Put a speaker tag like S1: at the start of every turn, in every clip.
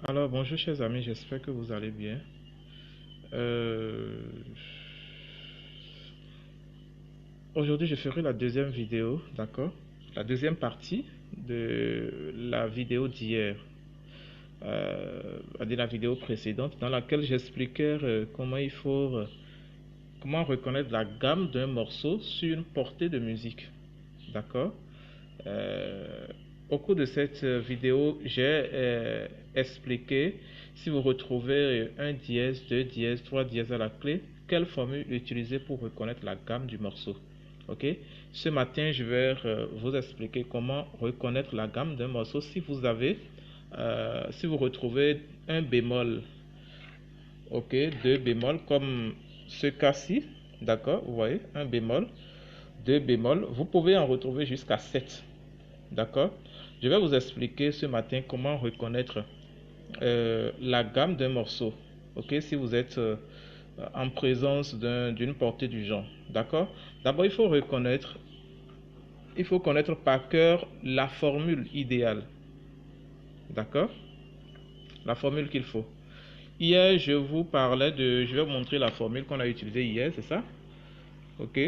S1: Alors bonjour chers amis, j'espère que vous allez bien. Euh, Aujourd'hui je ferai la deuxième vidéo, d'accord? La deuxième partie de la vidéo d'hier, à dire la vidéo précédente, dans laquelle j'expliquais comment reconnaître la gamme d'un morceau sur une portée de musique, d'accord? Euh, Au cours de cette vidéo, j'ai expliqué si vous retrouvez un dièse, deux dièses, trois dièses à la clé, quelle formule utiliser pour reconnaître la gamme du morceau. Ok. Ce matin, je vais vous expliquer comment reconnaître la gamme d'un morceau si vous retrouvez un bémol, ok, deux bémols comme ce cas-ci, d'accord, vous voyez, un bémol, deux bémols, vous pouvez en retrouver jusqu'à 7. D'accord? Je vais vous expliquer ce matin comment reconnaître la gamme d'un morceau. Ok? Si vous êtes en présence d'une portée du genre. D'accord? D'abord, il faut connaître par cœur la formule idéale. D'accord? La formule qu'il faut. Hier, je vais vous montrer la formule qu'on a utilisée hier, c'est ça? Ok?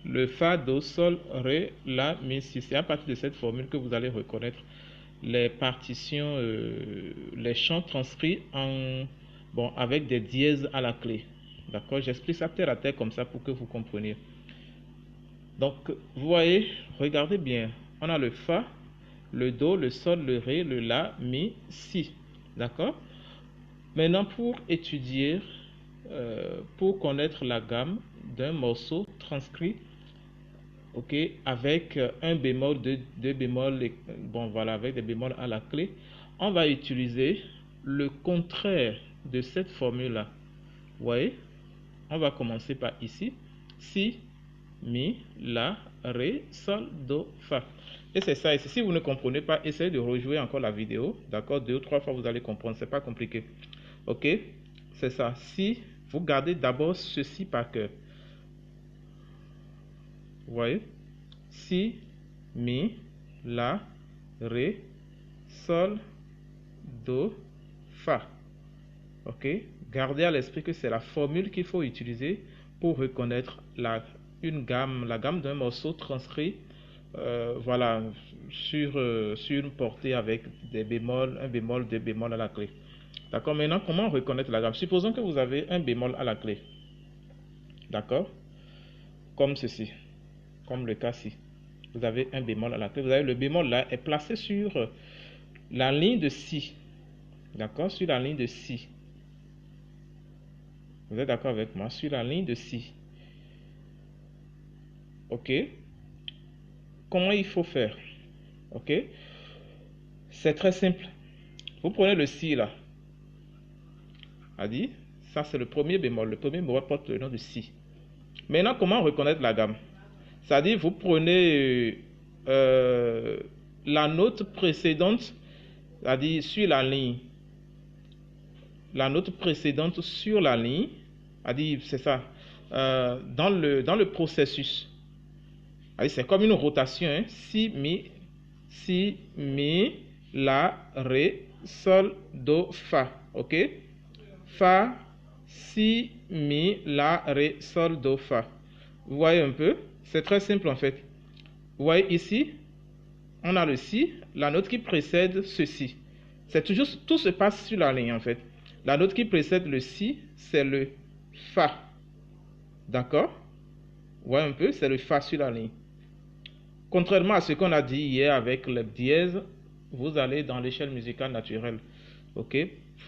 S1: Le Fa, Do, Sol, Ré, La, Mi, Si. C'est à partir de cette formule que vous allez reconnaître les partitions, les chants transcrits avec des dièses à la clé. D'accord? J'explique ça terre à terre comme ça pour que vous compreniez. Donc, vous voyez, regardez bien. On a le Fa, le Do, le Sol, le Ré, le La, Mi, Si. D'accord? Maintenant, pour connaître la gamme d'un morceau transcrit, ok, avec un bémol, deux bémols, bon voilà, avec des bémols à la clé, on va utiliser le contraire de cette formule-là. Vous voyez, on va commencer par ici, si, mi, la, ré, sol, do, fa. Et c'est ça ici. Si vous ne comprenez pas, essayez de rejouer encore la vidéo, d'accord, deux ou trois fois vous allez comprendre, c'est pas compliqué. Ok, c'est ça. Si vous gardez d'abord ceci par cœur, vous voyez, si, mi, la, ré, sol, do, fa. Ok? Gardez à l'esprit que c'est la formule qu'il faut utiliser pour reconnaître la gamme d'un morceau transcrit, voilà, sur une portée avec des bémols, un bémol, deux bémols à la clé. D'accord? Maintenant, comment reconnaître la gamme? Supposons que vous avez un bémol à la clé. D'accord? Comme ceci, comme le cas-ci. Vous avez un bémol à la clé. Vous avez le bémol là est placé sur la ligne de Si. D'accord? Sur la ligne de Si. Vous êtes d'accord avec moi? Sur la ligne de Si. Ok? Comment il faut faire? Ok? C'est très simple. Vous prenez le Si là. A dit, ça c'est le premier bémol. Le premier bémol porte le nom de Si. Maintenant, comment reconnaître la gamme? C'est-à-dire, vous prenez la note précédente, c'est-à-dire sur la ligne. La note précédente sur la ligne, c'est-à-dire, c'est ça, dans le processus. C'est comme une rotation, hein? Si, mi, la, ré, sol, do, fa. Ok? Fa, si, mi, la, ré, sol, do, fa. Vous voyez un peu? C'est très simple en fait. Vous voyez ici, on a le si, la note qui précède ceci. C'est toujours, tout se passe sur la ligne en fait. La note qui précède le si, c'est le fa. D'accord? Vous voyez un peu? C'est le fa sur la ligne. Contrairement à ce qu'on a dit hier avec le dièse, vous allez dans l'échelle musicale naturelle. Ok?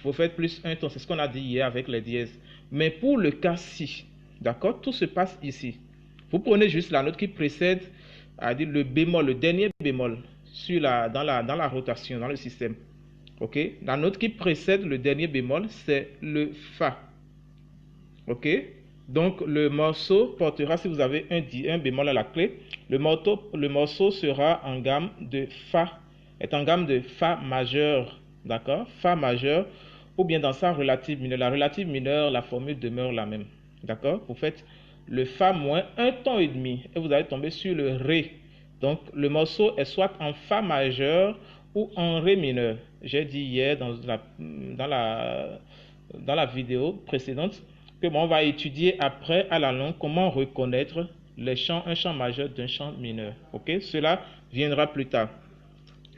S1: Vous faites plus un ton, c'est ce qu'on a dit hier avec les dièses. Mais pour le cas si, d'accord, tout se passe ici. Vous prenez juste la note qui précède, c'est-à-dire le bémol, le dernier bémol dans la rotation, dans le système. Ok? La note qui précède le dernier bémol, c'est le fa. Ok? Donc le morceau portera, si vous avez un bémol à la clé, le morceau sera en gamme de Fa, est en gamme de Fa majeur, d'accord? Fa majeur, ou bien dans sa relative mineure. La relative mineure, la formule demeure la même, d'accord? Vous faites le Fa moins un ton et demi, et vous allez tomber sur le Ré. Donc le morceau est soit en Fa majeur ou en Ré mineur. j'ai dit hier dans la vidéo précédente que on va étudier après à la longue comment reconnaître les chants, un chant majeur d'un chant mineur. Ok, cela viendra plus tard.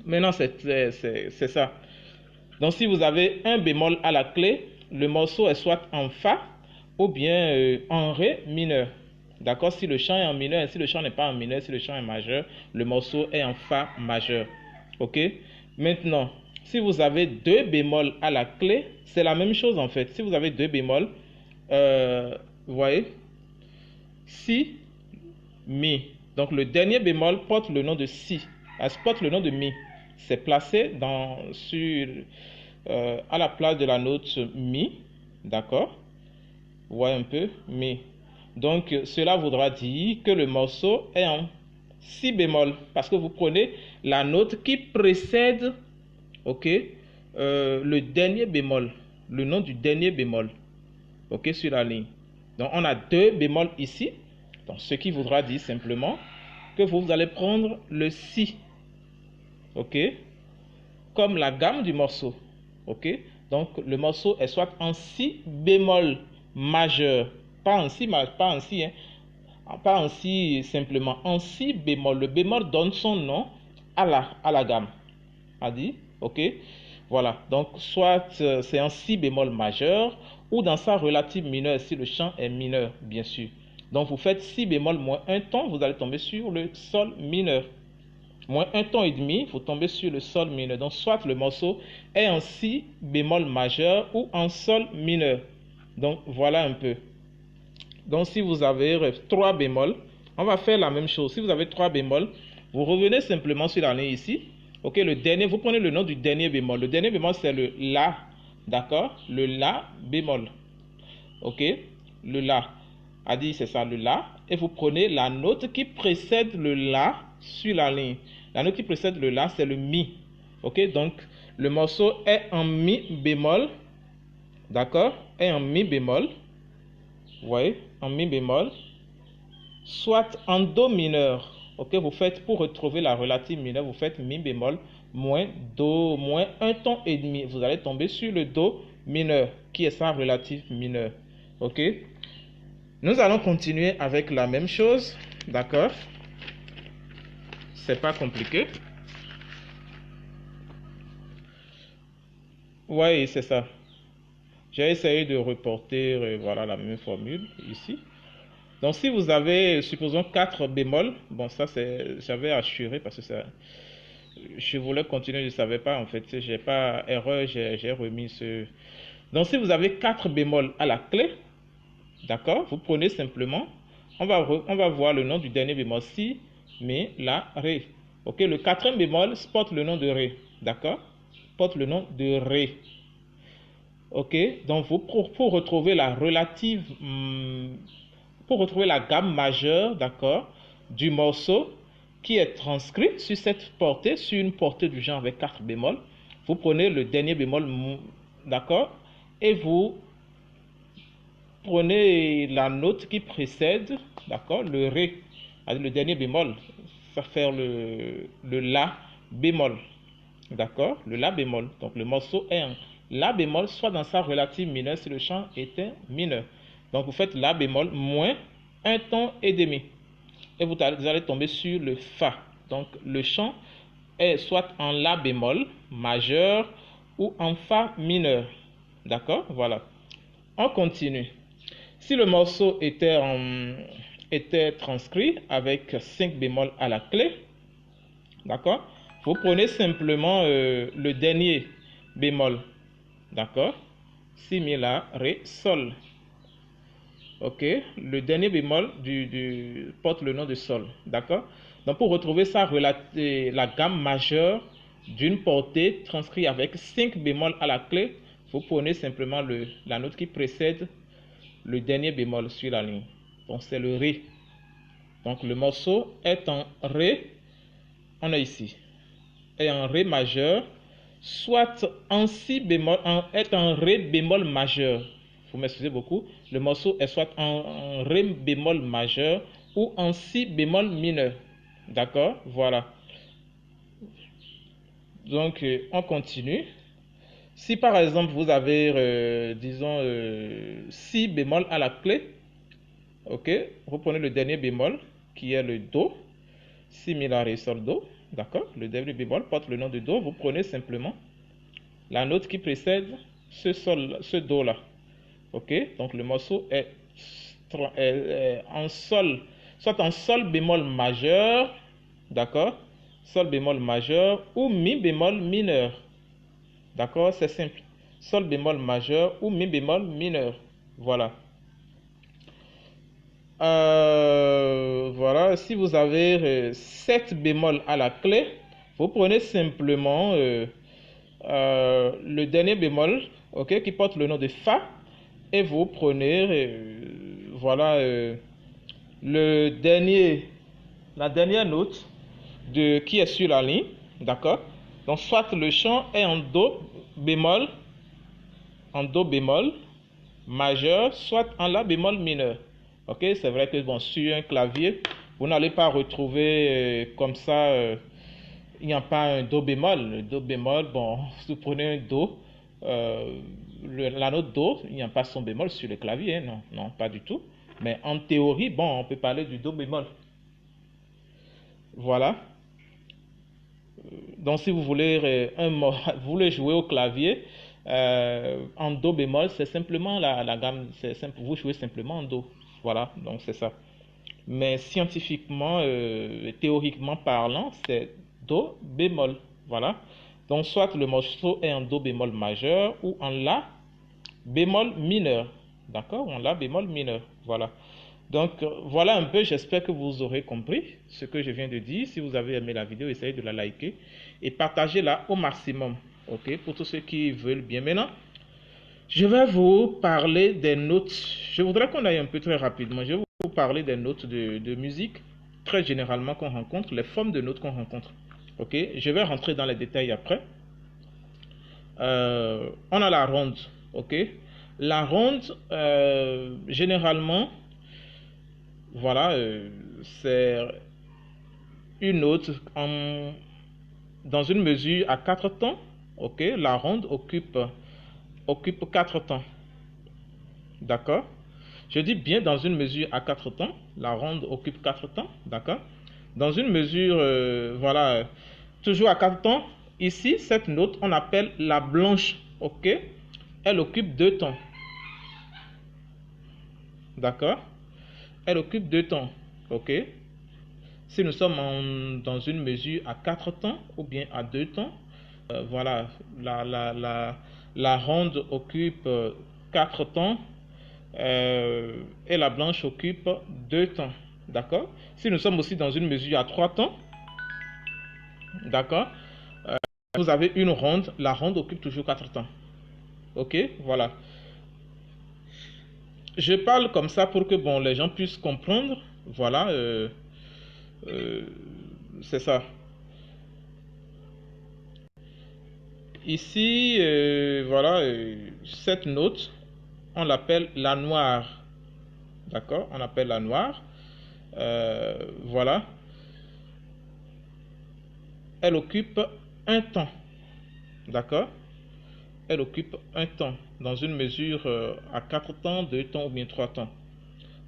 S1: Maintenant, c'est ça. Donc, si vous avez un bémol à la clé, le morceau est soit en Fa ou bien en Ré mineur. D'accord? Si le chant est en mineur et si le chant n'est pas en mineur, si le chant est majeur, le morceau est en Fa majeur. Ok? Maintenant, si vous avez deux bémols à la clé, c'est la même chose en fait. Si vous avez deux bémols, vous voyez, Si, Mi. Donc le dernier bémol porte le nom de Si, porte le nom de Mi. C'est placé à la place de la note Mi, d'accord? Vous voyez un peu, Mi. Donc cela voudra dire que le morceau est en Si bémol, parce que vous prenez la note qui précède, ok, le dernier bémol, le nom du dernier bémol, ok, sur la ligne. Donc on a deux bémols ici, donc ce qui voudra dire simplement que vous allez prendre le Si, ok, comme la gamme du morceau, ok. Donc le morceau est soit en Si bémol majeur, pas en Si, hein, pas en Si simplement, en Si bémol. Le bémol donne son nom à la gamme, a dit, ok. Voilà, donc soit c'est en Si bémol majeur ou dans sa relative mineure si le chant est mineur, bien sûr. Donc vous faites Si bémol moins un ton, vous allez tomber sur le Sol mineur. Moins un ton et demi, vous tombez sur le Sol mineur. Donc soit le morceau est en Si bémol majeur ou en Sol mineur. Donc voilà un peu. Donc si vous avez trois bémols, on va faire la même chose. Si vous avez trois bémols, vous revenez simplement sur la ligne ici. Ok, le dernier, vous prenez le nom du dernier bémol. Le dernier bémol, c'est le La, d'accord? Le La bémol. Ok, le La. A dit, c'est ça, le La. Et vous prenez la note qui précède le La sur la ligne. La note qui précède le La, c'est le Mi. Ok, donc le morceau est en Mi bémol, d'accord? Est en Mi bémol. Vous voyez, en Mi bémol. Soit en Do mineur. Ok, vous faites, pour retrouver la relative mineure, vous faites Mi bémol moins Do moins un ton et demi. Vous allez tomber sur le Do mineur, qui est sa relative mineure. Ok, nous allons continuer avec la même chose, d'accord? C'est pas compliqué. Oui, c'est ça. J'ai essayé de reporter, voilà, la même formule ici. Donc si vous avez, supposons 4 bémols, bon ça j'avais assuré parce que je voulais continuer, je ne savais pas en fait, j'ai pas erreur, j'ai remis ce. Donc si vous avez 4 bémols à la clé, d'accord, vous prenez simplement, on va voir le nom du dernier bémol, Si, Mi, La, Ré. Ok, le quatrième bémol porte le nom de Ré, d'accord, porte le nom de Ré. Ok, donc pour retrouver la relative, pour retrouver la gamme majeure, d'accord, du morceau qui est transcrit sur cette portée, sur une portée du genre avec 4 bémols, vous prenez le dernier bémol, d'accord, et vous prenez la note qui précède, d'accord, le Ré, le dernier bémol, ça va faire le La bémol, d'accord, le La bémol. Donc le morceau est en La bémol, soit dans sa relative mineure si le chant était mineur. Donc vous faites La bémol moins un ton et demi. Et vous allez tomber sur le Fa. Donc le chant est soit en La bémol majeur ou en Fa mineur. D'accord? Voilà. On continue. Si le morceau était transcrit avec 5 bémols à la clé, d'accord? Vous prenez simplement le dernier bémol, d'accord? Si, Mi, La, Ré, Sol. Ok, le dernier bémol porte le nom de Sol, d'accord? Donc pour retrouver ça, la gamme majeure d'une portée transcrite avec 5 bémols à la clé, vous prenez simplement la note qui précède le dernier bémol sur la ligne. Donc c'est le Ré. Donc le morceau est en Ré, on est ici, est en Ré majeur, soit en Si bémol, est en Ré bémol majeur. Vous m'excusez beaucoup, le morceau est soit en Ré bémol majeur ou en Si bémol mineur. D'accord? Voilà. Donc, on continue. Si par exemple vous avez, disons, si bémol à la clé, ok, vous prenez le dernier bémol qui est le Do, si mi la ré sol Do, d'accord, le dernier bémol porte le nom de Do, vous prenez simplement la note qui précède ce sol, ce Do là, ok, donc le morceau est en sol, soit en sol bémol majeur, d'accord, sol bémol majeur ou mi bémol mineur, d'accord, c'est simple, sol bémol majeur ou mi bémol mineur, voilà. Voilà, si vous avez 7 bémol à la clé, vous prenez simplement le dernier bémol, ok, qui porte le nom de Fa, et vous prenez, voilà, le dernier, la dernière note qui est sur la ligne, d'accord. Donc soit le chant est en Do bémol majeur, soit en La bémol mineur. Ok, c'est vrai que bon, sur un clavier, vous n'allez pas retrouver comme ça, il n'y a pas un Do bémol. Le Do bémol, bon, si vous prenez un Do, la note Do, il n'y a pas son bémol sur le clavier, hein, non, non, pas du tout. Mais en théorie, bon, on peut parler du Do bémol. Voilà. Donc si vous voulez vous voulez jouer au clavier en Do bémol, c'est simplement la gamme, c'est simple, vous jouez simplement en Do. Voilà, donc c'est ça. Mais scientifiquement, théoriquement parlant, c'est Do bémol. Voilà. Donc soit le morceau est en Do bémol majeur ou en La bémol mineur. D'accord? Ou en La bémol mineur. Voilà. Donc voilà un peu, j'espère que vous aurez compris ce que je viens de dire. Si vous avez aimé la vidéo, essayez de la liker et partagez-la au maximum. Ok, pour tous ceux qui veulent bien. Maintenant, je vais vous parler des notes. Je voudrais qu'on aille un peu très rapidement. Je vais vous parler des notes de musique, très généralement qu'on rencontre, les formes de notes qu'on rencontre. Ok, je vais rentrer dans les détails après. On a la ronde. Ok, la ronde, généralement, voilà, c'est une note dans une mesure à 4 temps. Ok, la ronde occupe 4 temps. D'accord? Je dis bien dans une mesure à 4 temps. La ronde occupe 4 temps. D'accord? Dans une mesure, voilà, toujours à 4 temps. Ici, cette note, on appelle la blanche. Ok? Elle occupe 2 temps. D'accord? Elle occupe 2 temps. Ok? Si nous sommes dans une mesure à 4 temps ou bien à 2 temps, voilà, la ronde occupe 4 temps et la blanche occupe 2 temps. D'accord? Si nous sommes aussi dans une mesure à 3 temps, d'accord, vous avez une ronde, la ronde occupe toujours 4 temps. Ok? Voilà. Je parle comme ça pour que bon, les gens puissent comprendre. Voilà. C'est ça. Ici, voilà, cette note, on l'appelle la noire. D'accord? On appelle la noire. Voilà. Elle occupe un temps. D'accord? Elle occupe un temps dans une mesure à 4 temps, 2 temps ou bien 3 temps.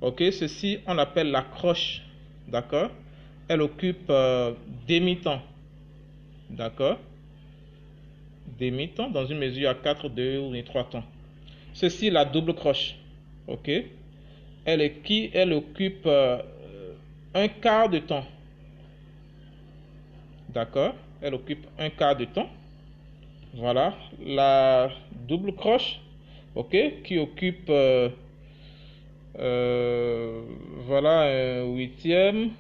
S1: Ok? Ceci, on appelle la croche. D'accord? Elle occupe demi-temps. D'accord? Demi-temps dans une mesure à 4, 2 ou bien 3 temps. Ceci, la double croche. Ok? Elle occupe un quart de temps. D'accord? Elle occupe un quart de temps. Voilà. La double croche, ok, qui occupe voilà un huitième.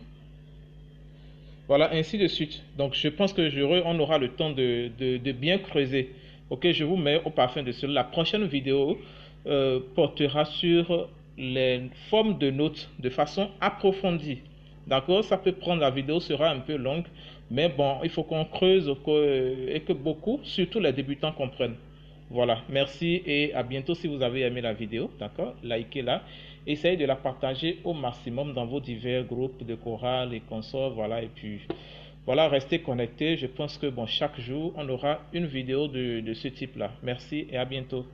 S1: Voilà, ainsi de suite. Donc je pense que on aura le temps de bien creuser. Ok, je vous mets au parfum de cela. La prochaine vidéo portera sur les formes de notes de façon approfondie. D'accord? Ça peut prendre, la vidéo sera un peu longue, mais bon, il faut qu'on creuse et que beaucoup, surtout les débutants, comprennent. Voilà, merci et à bientôt si vous avez aimé la vidéo. D'accord? Likez-la. Essayez de la partager au maximum dans vos divers groupes de chorale et consorts. Voilà, et puis voilà, restez connectés. Je pense que bon, chaque jour, on aura une vidéo de ce type-là. Merci et à bientôt.